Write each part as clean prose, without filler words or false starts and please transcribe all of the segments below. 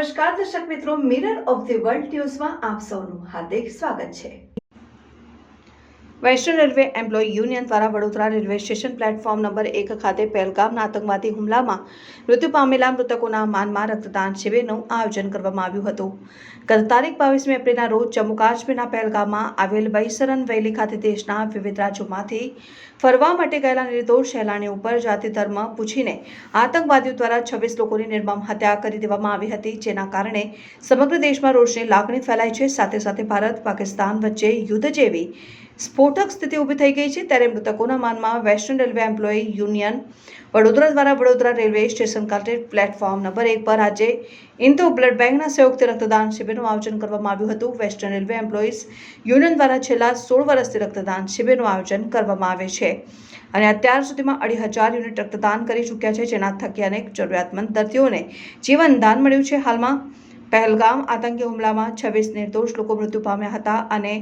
નમસ્કાર દર્શક મિત્રો, મિરર ઓફ ધ વર્લ્ડ ન્યૂઝમાં આપ સૌનું હાર્દિક સ્વાગત છે। વેસ્ટર્ન રેલવે એમ્પ્લોય યુનિયન દ્વારા Vadodara railway station platform number 1 ખાતે પહેલગામના આતંકવાદી હુમલામાં મૃત્યુ પામેલા મૃતકોના માનમાં રક્તદાન શિબિરનું આયોજન કરવામાં આવ્યું હતું। ગત તારીખ 22મી એપ્રિલના રોજ જમ્મુ કાશ્મીરના પહેલગામમાં આવેલ બૈસરન વેલી ખાતે દેશના વિવિધ રાજ્યોમાંથી ફરવા માટે ગયેલા નિર્દોષ સહેલાણીઓ ઉપર જાતિ ધર્મ પૂછીને આતંકવાદીઓ દ્વારા 26 લોકોની નિર્મમ હત્યા કરી દેવામાં આવી હતી, જેના કારણે સમગ્ર દેશમાં રોષની લાગણી ફેલાઈ છે। સાથે સાથે ભારત પાકિસ્તાન વચ્ચે યુદ્ધ જેવી સ્ફોટક સ્થિતિ ઊભી થઈ ગઈ છે। ત્યારે મૃતકોના માનમાં western railway employ union Vadodara દ્વારા વડોદરા રેલવે સ્ટેશન ખાતે પ્લેટફોર્મ નંબર 1 પર આજે ઇન્દુ બ્લડ બેંકના સહયોગથી રક્તદાન શિબિરનું આયોજન કરવામાં આવ્યું હતું। વેસ્ટર્ન રેલવે એમ્પ્લોઈઝ યુનિયન દ્વારા છેલ્લા 16 વર્ષથી રક્તદાન શિબિરનું આયોજન કરવામાં આવે છે અને અત્યાર સુધીમાં 2,500 યુનિટ રક્તદાન કરી ચૂક્યા છે, જેના થકી અનેક જરૂરિયાતમંદ દર્દીઓને જીવનદાન મળ્યું છે। હાલમાં પહેલગામ આતંકી હુમલામાં 26 નિર્દોષ લોકો મૃત્યુ પામ્યા હતા અને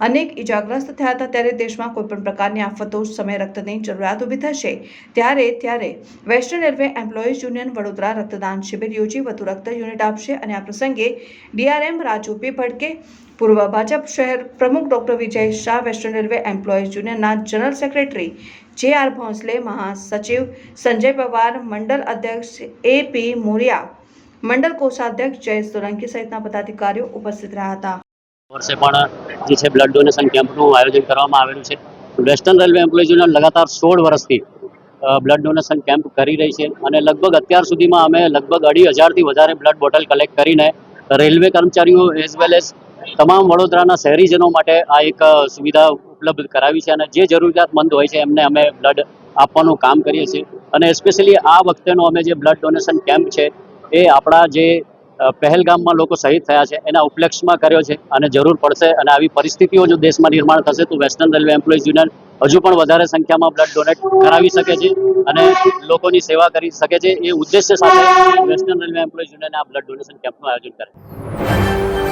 અનેક ઇજાગ્રસ્ત થયા હતા। ત્યારે દેશમાં કોઈપણ પ્રકારની આફતો સમયે રક્તની જરૂરિયાત ઊભી થશે ત્યારે western railway employees union Vadodara રક્તદાન શિબિર યોજી વધુ રક્ત યુનિટ આપશે અને આ પ્રસંગે ડીઆરએમ રાજુ પી ભડકે, પૂર્વ ભાજપ શહેર પ્રમુખ doctor Vijay Shah, western railway employees યુનિયનના જનરલ સેક્રેટરી જે.આર. ભોંસલે, મહાસચિવ સંજય પવાર, મંડળ અધ્યક્ષ એ.પી. મોરિયા, મંડળ કોષાધ્યક્ષ જયેશ સોલંકી સહિતના પદાધિકારીઓ ઉપસ્થિત રહ્યા હતા। વર્ષે પણ જે છે બ્લડ ડોનેશન કેમ્પનું આયોજન કરવામાં આવેલું છે। વેસ્ટર્ન રેલવે એમ્પ્લોઈઝ યુનિયન લગાતાર 16 વર્ષથી બ્લડ ડોનેશન કેમ્પ કરી રહી છે અને લગભગ અત્યાર સુધીમાં અમે લગભગ 2,500થી વધારે બ્લડ બોટલ કલેક્ટ કરીને રેલવે કર્મચારીઓ એઝ વેલ એઝ તમામ વડોદરાના શહેરીજનો માટે આ એક સુવિધા ઉપલબ્ધ કરાવી છે અને જે જરૂરિયાતમંદ હોય છે એમને અમે બ્લડ આપવાનું કામ કરીએ છીએ। અને સ્પેશિયલી આ વખતેનો અમે જે બ્લડ ડોનેશન કેમ્પ છે એ આપણા જે પહેલગામમાં લોકો શહીદ થયા છે એના ઉપલક્ષમાં કર્યો છે અને જરૂર પડશે અને આવી પરિસ્થિતિઓ જો દેશમાં નિર્માણ થશે તો વેસ્ટર્ન રેલવે એમ્પ્લોઈઝ યુનિયન હજુ પણ વધારે સંખ્યામાં બ્લડ ડોનેટ કરાવી શકે છે અને લોકોની સેવા કરી શકે છે। એ ઉદ્દેશ્ય સાથે વેસ્ટર્ન રેલવે એમ્પ્લોઈઝ યુનિયને આ બ્લડ ડોનેશન કેમ્પનું આયોજન કર્યું।